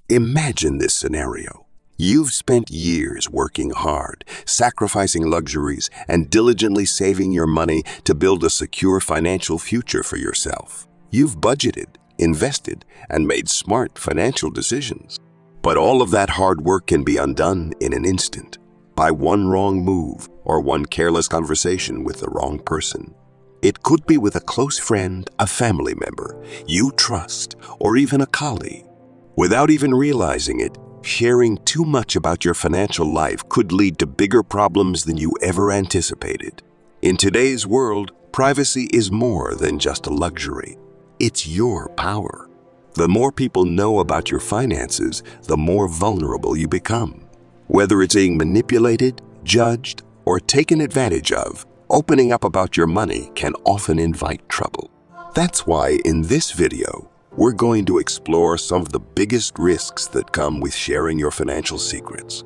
Imagine this scenario. You've spent years working hard, sacrificing luxuries, and diligently saving your money to build a secure financial future for yourself. You've budgeted, invested, and made smart financial decisions. But all of that hard work can be undone in an instant by one wrong move or one careless conversation with the wrong person. It could be with a close friend, a family member you trust, or even a colleague. Without even realizing it, sharing too much about your financial life could lead to bigger problems than you ever anticipated. In today's world, privacy is more than just a luxury. It's your power. The more people know about your finances, the more vulnerable you become. Whether it's being manipulated, judged, or taken advantage of, opening up about your money can often invite trouble. That's why in this video, we're going to explore some of the biggest risks that come with sharing your financial secrets.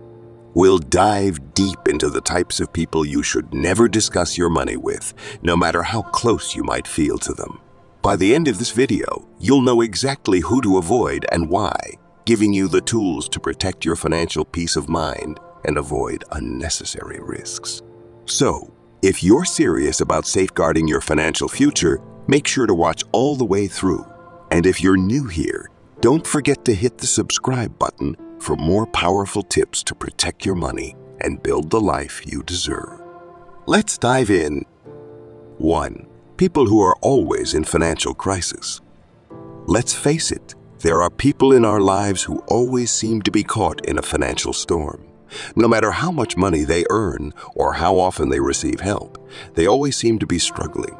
We'll dive deep into the types of people you should never discuss your money with, no matter how close you might feel to them. By the end of this video, you'll know exactly who to avoid and why, giving you the tools to protect your financial peace of mind and avoid unnecessary risks. So, if you're serious about safeguarding your financial future, make sure to watch all the way through. And if you're new here, don't forget to hit the subscribe button for more powerful tips to protect your money and build the life you deserve. Let's dive in. 1. People who are always in financial crisis. Let's face it, there are people in our lives who always seem to be caught in a financial storm. No matter how much money they earn or how often they receive help, they always seem to be struggling.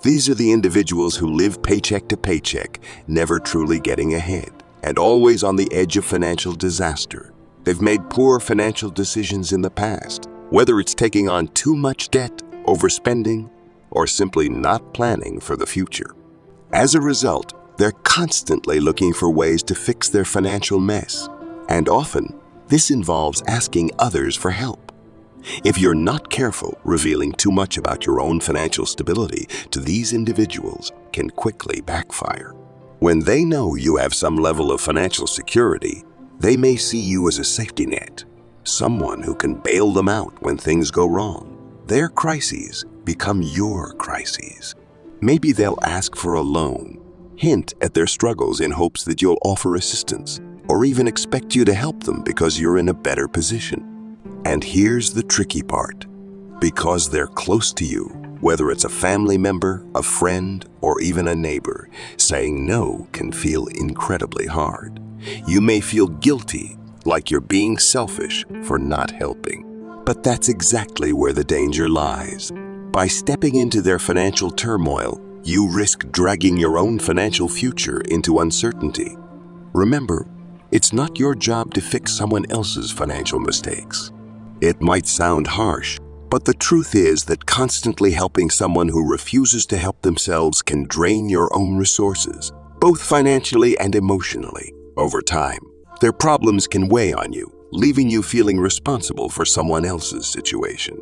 These are the individuals who live paycheck to paycheck, never truly getting ahead, and always on the edge of financial disaster. They've made poor financial decisions in the past, whether it's taking on too much debt, overspending, or simply not planning for the future. As a result, they're constantly looking for ways to fix their financial mess, and often this involves asking others for help. If you're not careful, revealing too much about your own financial stability to these individuals can quickly backfire. When they know you have some level of financial security, they may see you as a safety net, someone who can bail them out when things go wrong. Their crises become your crises. Maybe they'll ask for a loan, hint at their struggles in hopes that you'll offer assistance, or even expect you to help them because you're in a better position. And here's the tricky part. Because they're close to you, whether it's a family member, a friend, or even a neighbor, saying no can feel incredibly hard. You may feel guilty, like you're being selfish for not helping. But that's exactly where the danger lies. By stepping into their financial turmoil, you risk dragging your own financial future into uncertainty. Remember, it's not your job to fix someone else's financial mistakes. It might sound harsh, but the truth is that constantly helping someone who refuses to help themselves can drain your own resources, both financially and emotionally. Over time, their problems can weigh on you, leaving you feeling responsible for someone else's situation.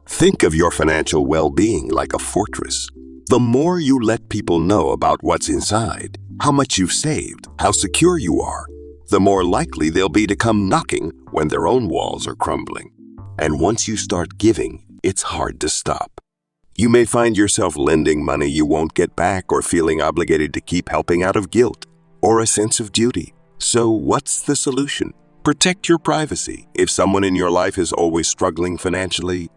Think of your financial well-being like a fortress. The more you let people know about what's inside, how much you've saved, how secure you are, the more likely they'll be to come knocking when their own walls are crumbling. And once you start giving, it's hard to stop. You may find yourself lending money you won't get back or feeling obligated to keep helping out of guilt or a sense of duty. So what's the solution? Protect your privacy. If someone in your life is always struggling financially,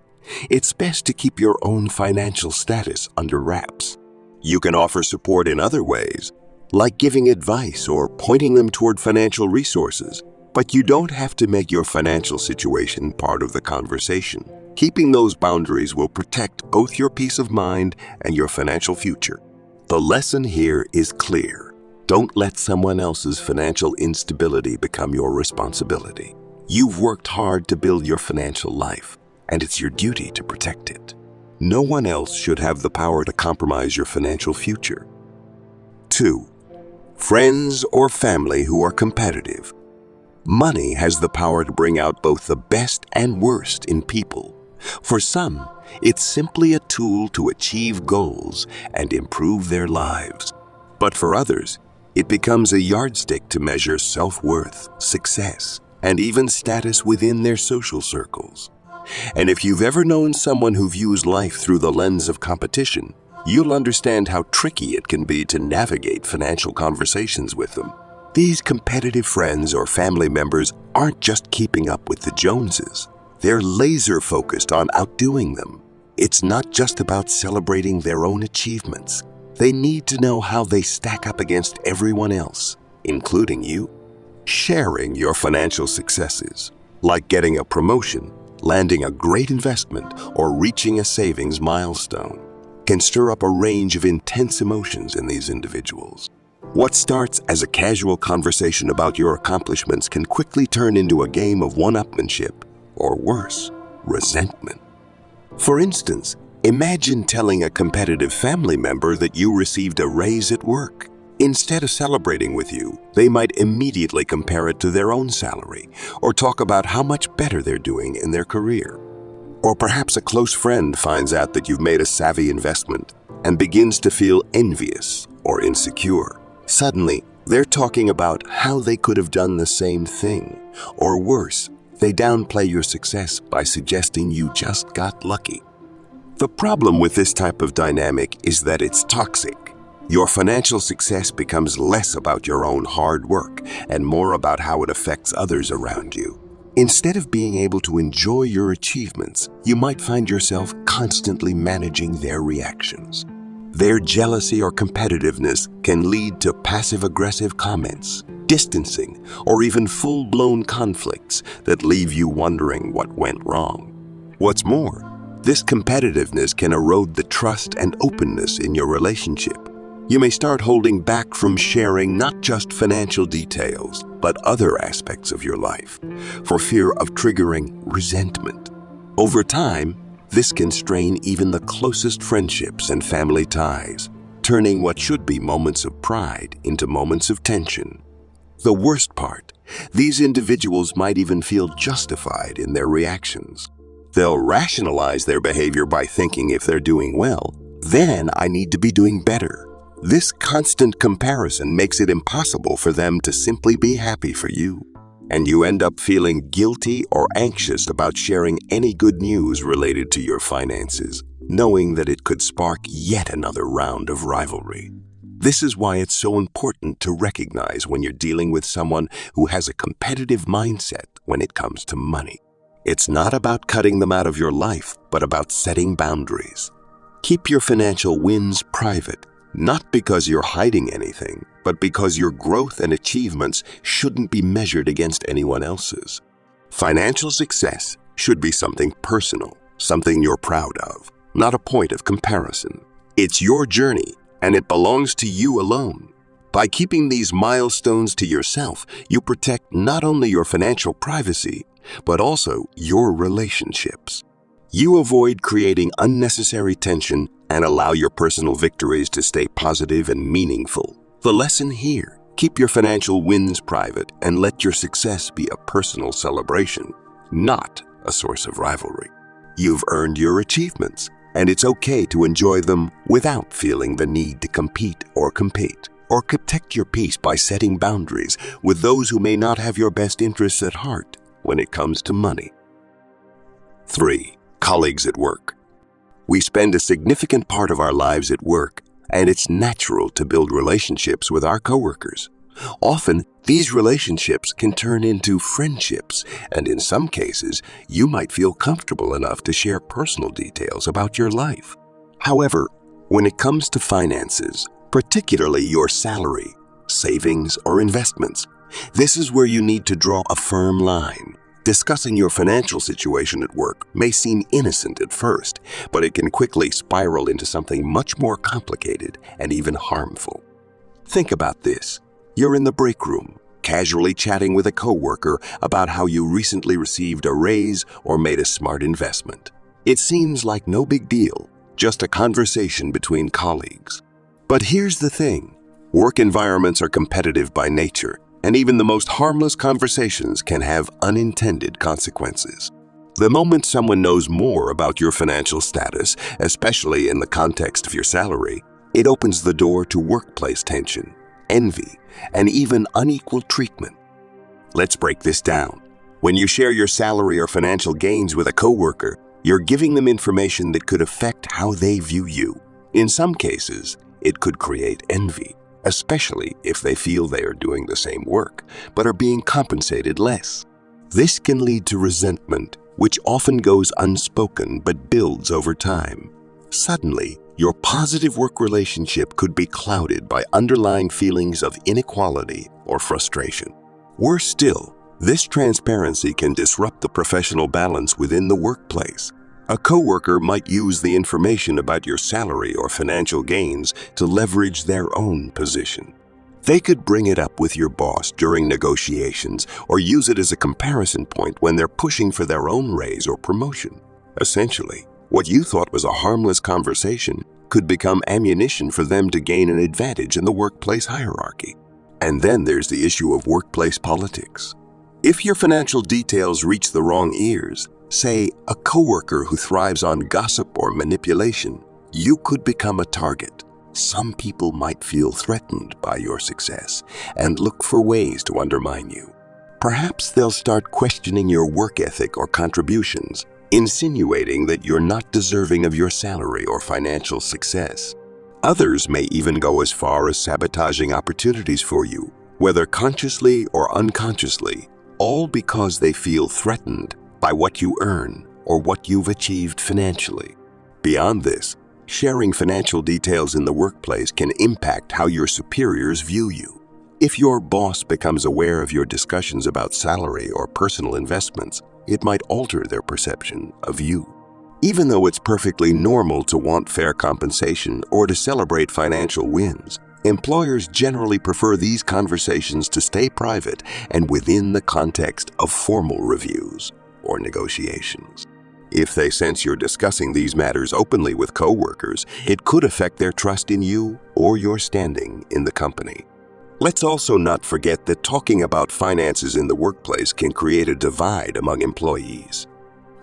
it's best to keep your own financial status under wraps. You can offer support in other ways, like giving advice or pointing them toward financial resources, but you don't have to make your financial situation part of the conversation. Keeping those boundaries will protect both your peace of mind and your financial future. The lesson here is clear. Don't let someone else's financial instability become your responsibility. You've worked hard to build your financial life, and it's your duty to protect it. No one else should have the power to compromise your financial future. 2. Friends or family who are competitive. Money has the power to bring out both the best and worst in people. For some, it's simply a tool to achieve goals and improve their lives. But for others, It becomes a yardstick to measure self-worth, success, and even status within their social circles. And if you've ever known someone who views life through the lens of competition, you'll understand how tricky it can be to navigate financial conversations with them. These competitive friends or family members aren't just keeping up with the Joneses. They're laser-focused on outdoing them. It's not just about celebrating their own achievements. They need to know how they stack up against everyone else, including you. Sharing your financial successes, like getting a promotion, landing a great investment, or reaching a savings milestone, can stir up a range of intense emotions in these individuals. What starts as a casual conversation about your accomplishments can quickly turn into a game of one-upmanship, or worse, resentment. For instance, imagine telling a competitive family member that you received a raise at work. Instead of celebrating with you, they might immediately compare it to their own salary, or talk about how much better they're doing in their career. Or perhaps a close friend finds out that you've made a savvy investment and begins to feel envious or insecure. Suddenly, they're talking about how they could have done the same thing. Or worse, they downplay your success by suggesting you just got lucky. The problem with this type of dynamic is that it's toxic. Your financial success becomes less about your own hard work and more about how it affects others around you. Instead of being able to enjoy your achievements, you might find yourself constantly managing their reactions. Their jealousy or competitiveness can lead to passive-aggressive comments, distancing, or even full-blown conflicts that leave you wondering what went wrong. What's more, this competitiveness can erode the trust and openness in your relationship. You may start holding back from sharing not just financial details, but other aspects of your life, for fear of triggering resentment. Over time, this can strain even the closest friendships and family ties, turning what should be moments of pride into moments of tension. The worst part, these individuals might even feel justified in their reactions. They'll rationalize their behavior by thinking if they're doing well, then I need to be doing better. This constant comparison makes it impossible for them to simply be happy for you, and you end up feeling guilty or anxious about sharing any good news related to your finances, knowing that it could spark yet another round of rivalry. This is why it's so important to recognize when you're dealing with someone who has a competitive mindset when it comes to money. It's not about cutting them out of your life, but about setting boundaries. Keep your financial wins private. Not because you're hiding anything, but because your growth and achievements shouldn't be measured against anyone else's. Financial success should be something personal, something you're proud of, not a point of comparison. It's your journey, and it belongs to you alone. By keeping these milestones to yourself, you protect not only your financial privacy, but also your relationships. You avoid creating unnecessary tension and allow your personal victories to stay positive and meaningful. The lesson here, keep your financial wins private and let your success be a personal celebration, not a source of rivalry. You've earned your achievements, and it's okay to enjoy them without feeling the need to compete. Or protect your peace by setting boundaries with those who may not have your best interests at heart when it comes to money. 3. Colleagues at work. We spend a significant part of our lives at work, and it's natural to build relationships with our coworkers. Often, these relationships can turn into friendships, and in some cases, you might feel comfortable enough to share personal details about your life. However, when it comes to finances, particularly your salary, savings, or investments, this is where you need to draw a firm line. Discussing your financial situation at work may seem innocent at first, but it can quickly spiral into something much more complicated and even harmful. Think about this. You're in the break room, casually chatting with a coworker about how you recently received a raise or made a smart investment. It seems like no big deal, just a conversation between colleagues. But here's the thing. Work environments are competitive by nature, and even the most harmless conversations can have unintended consequences. The moment someone knows more about your financial status, especially in the context of your salary, it opens the door to workplace tension. envy, and even unequal treatment. Let's break this down. When you share your salary or financial gains with a coworker, you're giving them information that could affect how they view you. In some cases, it could create envy, especially if they feel they are doing the same work, but are being compensated less. This can lead to resentment, which often goes unspoken but builds over time. Suddenly, your positive work relationship could be clouded by underlying feelings of inequality or frustration. Worse still, this transparency can disrupt the professional balance within the workplace. A coworker might use the information about your salary or financial gains to leverage their own position. They could bring it up with your boss during negotiations or use it as a comparison point when they're pushing for their own raise or promotion. Essentially, what you thought was a harmless conversation could become ammunition for them to gain an advantage in the workplace hierarchy. And then there's the issue of workplace politics. If your financial details reach the wrong ears, say a coworker who thrives on gossip or manipulation, you could become a target. Some people might feel threatened by your success and look for ways to undermine you. Perhaps they'll start questioning your work ethic or contributions, insinuating that you're not deserving of your salary or financial success. Others may even go as far as sabotaging opportunities for you, whether consciously or unconsciously, all because they feel threatened by what you earn or what you've achieved financially. Beyond this, sharing financial details in the workplace can impact how your superiors view you. If your boss becomes aware of your discussions about salary or personal investments, it might alter their perception of you. Even though it's perfectly normal to want fair compensation or to celebrate financial wins, employers generally prefer these conversations to stay private and within the context of formal reviews or negotiations. If they sense you're discussing these matters openly with coworkers, it could affect their trust in you or your standing in the company. Let's also not forget that talking about finances in the workplace can create a divide among employees.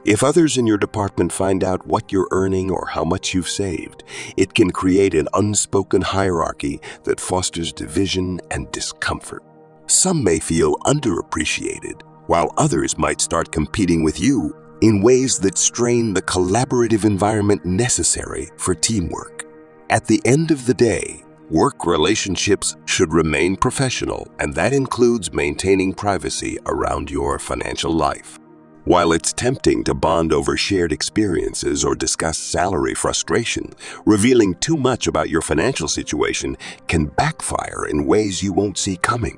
If others in your department find out what you're earning or how much you've saved, it can create an unspoken hierarchy that fosters division and discomfort. Some may feel underappreciated, while others might start competing with you in ways that strain the collaborative environment necessary for teamwork. At the end of the day, work relationships should remain professional, and that includes maintaining privacy around your financial life. While it's tempting to bond over shared experiences or discuss salary frustration, revealing too much about your financial situation can backfire in ways you won't see coming.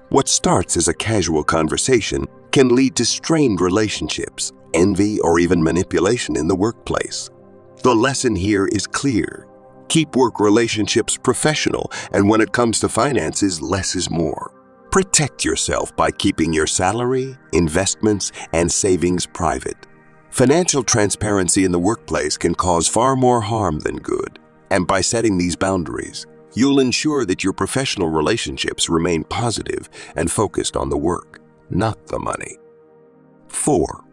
What starts as a casual conversation can lead to strained relationships, envy, or even manipulation in the workplace. The lesson here is clear. Keep work relationships professional, and when it comes to finances, less is more. Protect yourself by keeping your salary, investments, and savings private. Financial transparency in the workplace can cause far more harm than good, and by setting these boundaries, you'll ensure that your professional relationships remain positive and focused on the work, not the money. 4.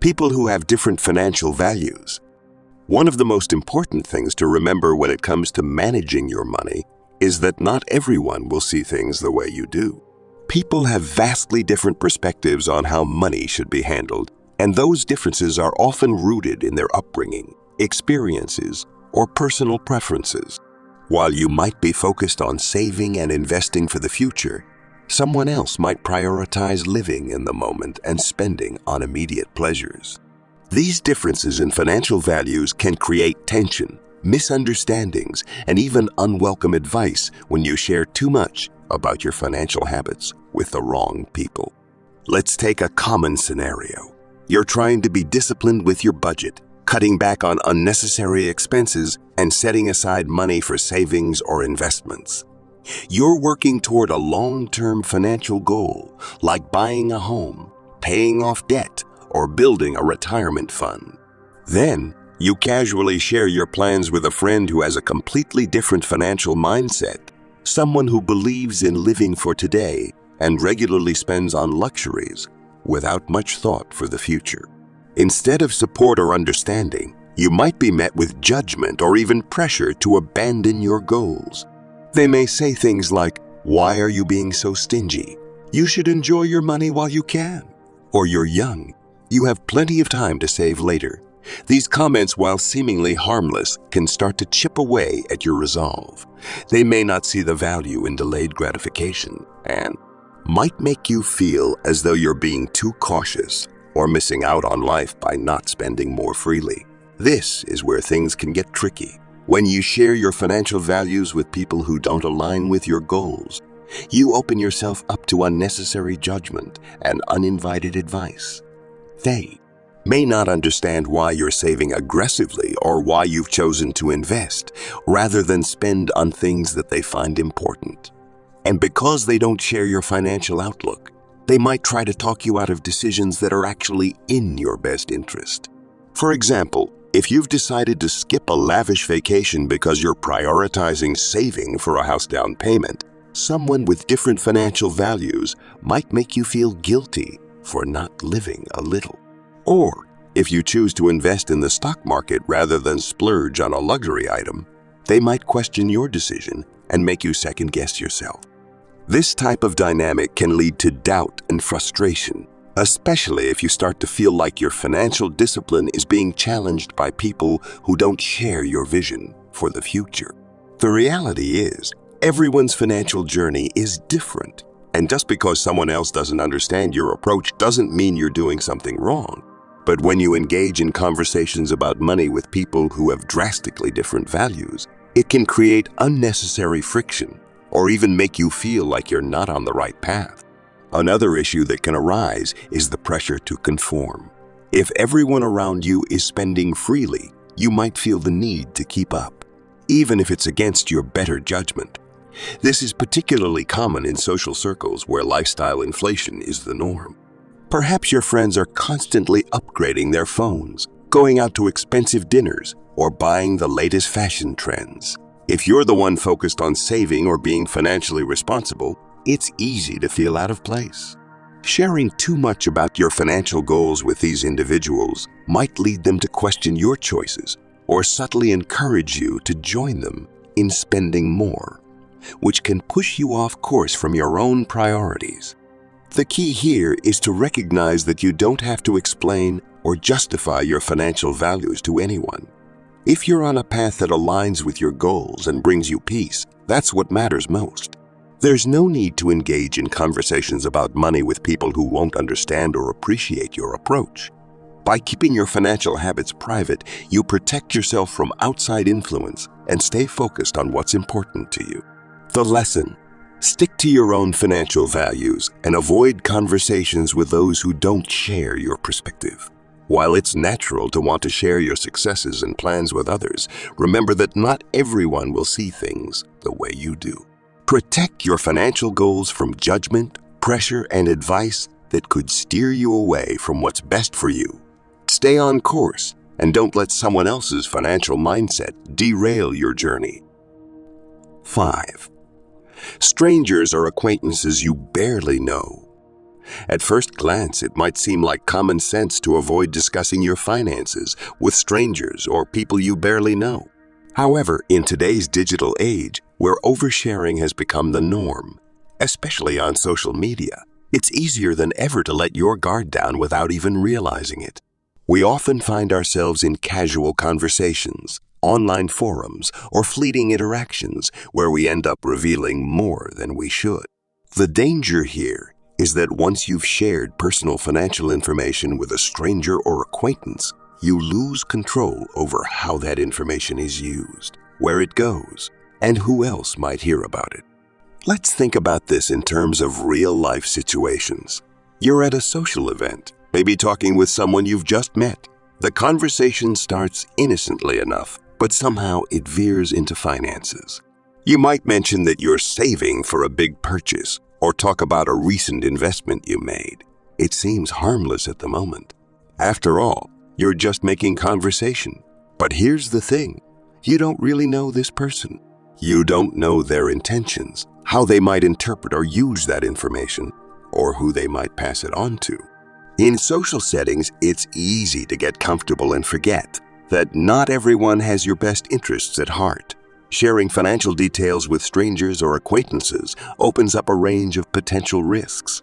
People who have different financial values. One of the most important things to remember when it comes to managing your money is that not everyone will see things the way you do. People have vastly different perspectives on how money should be handled, and those differences are often rooted in their upbringing, experiences, or personal preferences. While you might be focused on saving and investing for the future, someone else might prioritize living in the moment and spending on immediate pleasures. These differences in financial values can create tension, misunderstandings, and even unwelcome advice when you share too much about your financial habits with the wrong people. Let's take a common scenario. You're trying to be disciplined with your budget, cutting back on unnecessary expenses and setting aside money for savings or investments. You're working toward a long-term financial goal, like buying a home, paying off debt, or building a retirement fund. Then, you casually share your plans with a friend who has a completely different financial mindset, someone who believes in living for today and regularly spends on luxuries without much thought for the future. Instead of support or understanding, you might be met with judgment or even pressure to abandon your goals. They may say things like, Why are you being so stingy? You should enjoy your money while you can. Or you're young. You have plenty of time to save later. These comments, while seemingly harmless, can start to chip away at your resolve. They may not see the value in delayed gratification and might make you feel as though you're being too cautious or missing out on life by not spending more freely. This is where things can get tricky. When you share your financial values with people who don't align with your goals, you open yourself up to unnecessary judgment and uninvited advice. They may not understand why you're saving aggressively or why you've chosen to invest rather than spend on things that they find important. And because they don't share your financial outlook, they might try to talk you out of decisions that are actually in your best interest. For example, if you've decided to skip a lavish vacation because you're prioritizing saving for a house down payment, someone with different financial values might make you feel guilty for not living a little. Or, if you choose to invest in the stock market rather than splurge on a luxury item, they might question your decision and make you second-guess yourself. This type of dynamic can lead to doubt and frustration, especially if you start to feel like your financial discipline is being challenged by people who don't share your vision for the future. The reality is, everyone's financial journey is different, and just because someone else doesn't understand your approach doesn't mean you're doing something wrong. But when you engage in conversations about money with people who have drastically different values, it can create unnecessary friction or even make you feel like you're not on the right path. Another issue that can arise is the pressure to conform. If everyone around you is spending freely, you might feel the need to keep up, even if it's against your better judgment. This is particularly common in social circles where lifestyle inflation is the norm. Perhaps your friends are constantly upgrading their phones, going out to expensive dinners, or buying the latest fashion trends. If you're the one focused on saving or being financially responsible, it's easy to feel out of place. Sharing too much about your financial goals with these individuals might lead them to question your choices or subtly encourage you to join them in spending more, which can push you off course from your own priorities. The key here is to recognize that you don't have to explain or justify your financial values to anyone. If you're on a path that aligns with your goals and brings you peace, that's what matters most. There's no need to engage in conversations about money with people who won't understand or appreciate your approach. By keeping your financial habits private, you protect yourself from outside influence and stay focused on what's important to you. The lesson: stick to your own financial values and avoid conversations with those who don't share your perspective. While it's natural to want to share your successes and plans with others, remember that not everyone will see things the way you do. Protect your financial goals from judgment, pressure, and advice that could steer you away from what's best for you. Stay on course and don't let someone else's financial mindset derail your journey. 5. Strangers are acquaintances you barely know. At first glance, it might seem like common sense to avoid discussing your finances with strangers or people you barely know. However, in today's digital age, where oversharing has become the norm, especially on social media, it's easier than ever to let your guard down without even realizing it. We often find ourselves in casual conversations, online forums, or fleeting interactions where we end up revealing more than we should. The danger here is that once you've shared personal financial information with a stranger or acquaintance, you lose control over how that information is used, where it goes, and who else might hear about it. Let's think about this in terms of real-life situations. You're at a social event, maybe talking with someone you've just met. The conversation starts innocently enough, but somehow it veers into finances. You might mention that you're saving for a big purchase, or talk about a recent investment you made. It seems harmless at the moment. After all, you're just making conversation. But here's the thing: you don't really know this person. You don't know their intentions, how they might interpret or use that information, or who they might pass it on to. In social settings, it's easy to get comfortable and forget that not everyone has your best interests at heart. Sharing financial details with strangers or acquaintances opens up a range of potential risks.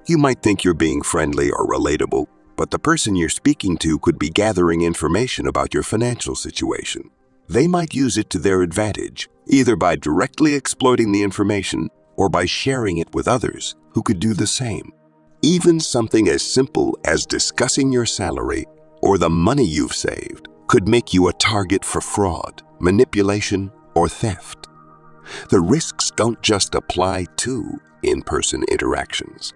You might think you're being friendly or relatable, but the person you're speaking to could be gathering information about your financial situation. They might use it to their advantage, either by directly exploiting the information or by sharing it with others who could do the same. Even something as simple as discussing your salary or the money you've saved could make you a target for fraud, manipulation, or theft. The risks don't just apply to in-person interactions.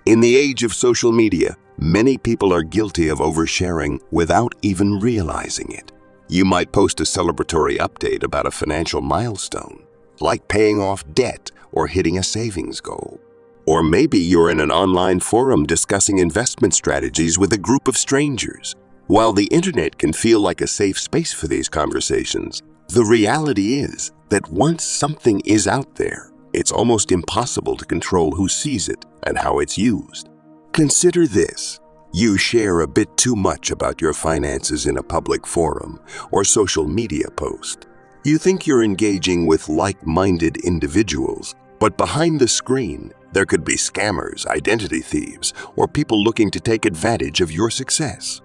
In the age of social media, many people are guilty of oversharing without even realizing it. You might post a celebratory update about a financial milestone, like paying off debt or hitting a savings goal. Or maybe you're in an online forum discussing investment strategies with a group of strangers. While the internet can feel like a safe space for these conversations, the reality is that once something is out there, it's almost impossible to control who sees it and how it's used. Consider this. You share a bit too much about your finances in a public forum or social media post. You think you're engaging with like-minded individuals, but behind the screen, there could be scammers, identity thieves, or people looking to take advantage of your success.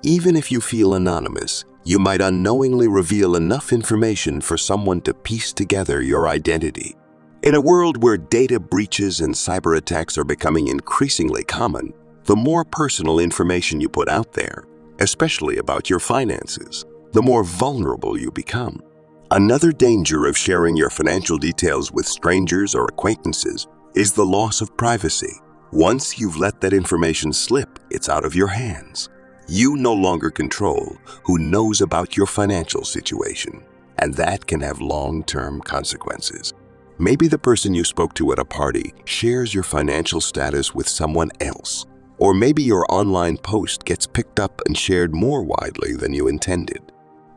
Even if you feel anonymous, you might unknowingly reveal enough information for someone to piece together your identity. In a world where data breaches and cyber attacks are becoming increasingly common, the more personal information you put out there, especially about your finances, the more vulnerable you become. Another danger of sharing your financial details with strangers or acquaintances is the loss of privacy. Once you've let that information slip, it's out of your hands. You no longer control who knows about your financial situation, and that can have long-term consequences. Maybe the person you spoke to at a party shares your financial status with someone else, or maybe your online post gets picked up and shared more widely than you intended.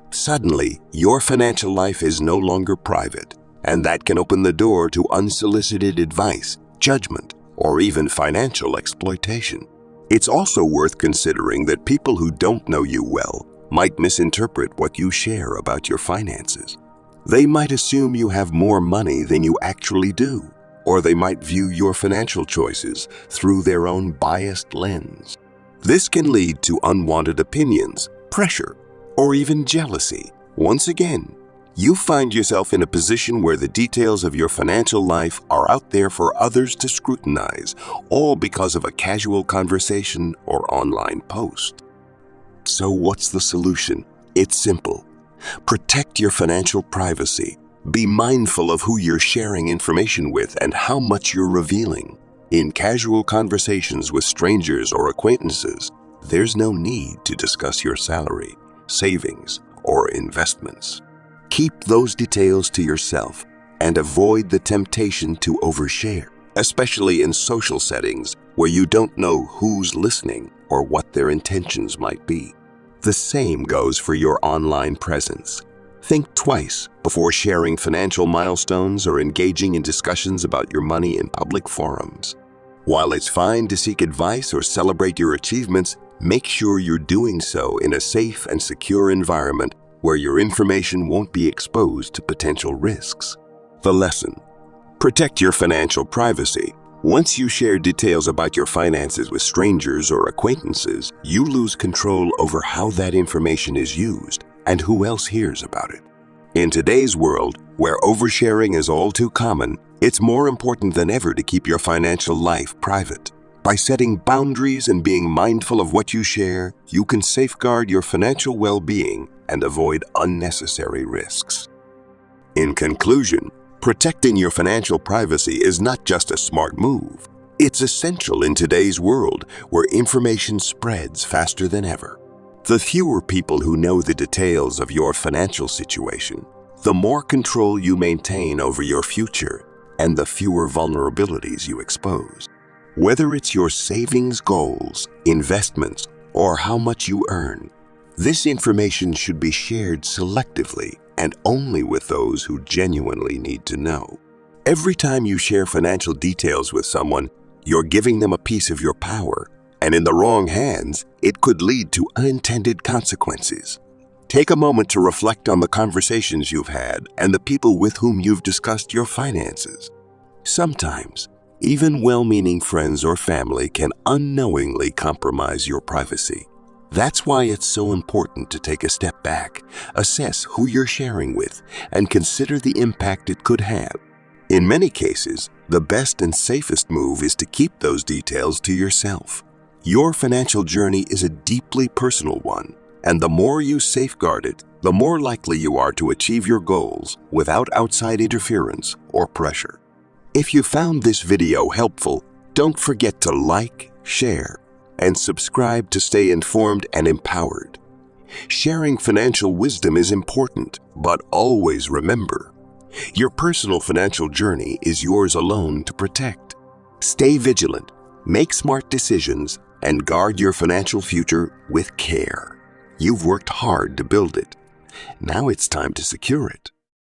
Suddenly, your financial life is no longer private, and that can open the door to unsolicited advice, judgment, or even financial exploitation. It's also worth considering that people who don't know you well might misinterpret what you share about your finances. They might assume you have more money than you actually do, or they might view your financial choices through their own biased lens. This can lead to unwanted opinions, pressure, or even jealousy. Once again, you find yourself in a position where the details of your financial life are out there for others to scrutinize, all because of a casual conversation or online post. So what's the solution? It's simple. Protect your financial privacy. Be mindful of who you're sharing information with and how much you're revealing. In casual conversations with strangers or acquaintances, there's no need to discuss your salary, savings, or investments. Keep those details to yourself and avoid the temptation to overshare, especially in social settings where you don't know who's listening or what their intentions might be. The same goes for your online presence. Think twice before sharing financial milestones or engaging in discussions about your money in public forums. While it's fine to seek advice or celebrate your achievements, make sure you're doing so in a safe and secure environment where your information won't be exposed to potential risks. The lesson: protect your financial privacy. Once you share details about your finances with strangers or acquaintances, you lose control over how that information is used and who else hears about it. In today's world, where oversharing is all too common, it's more important than ever to keep your financial life private. By setting boundaries and being mindful of what you share, you can safeguard your financial well-being and avoid unnecessary risks. In conclusion, protecting your financial privacy is not just a smart move. It's essential in today's world where information spreads faster than ever. The fewer people who know the details of your financial situation, the more control you maintain over your future and the fewer vulnerabilities you expose. Whether it's your savings goals, investments, or how much you earn, this information should be shared selectively and only with those who genuinely need to know. Every time you share financial details with someone, you're giving them a piece of your power, and in the wrong hands, it could lead to unintended consequences. Take a moment to reflect on the conversations you've had and the people with whom you've discussed your finances. Sometimes, even well-meaning friends or family can unknowingly compromise your privacy. That's why it's so important to take a step back, assess who you're sharing with, and consider the impact it could have. In many cases, the best and safest move is to keep those details to yourself. Your financial journey is a deeply personal one, and the more you safeguard it, the more likely you are to achieve your goals without outside interference or pressure. If you found this video helpful, don't forget to like, share, and subscribe to stay informed and empowered. Sharing financial wisdom is important, but always remember, your personal financial journey is yours alone to protect. Stay vigilant, make smart decisions, and guard your financial future with care. You've worked hard to build it. Now it's time to secure it.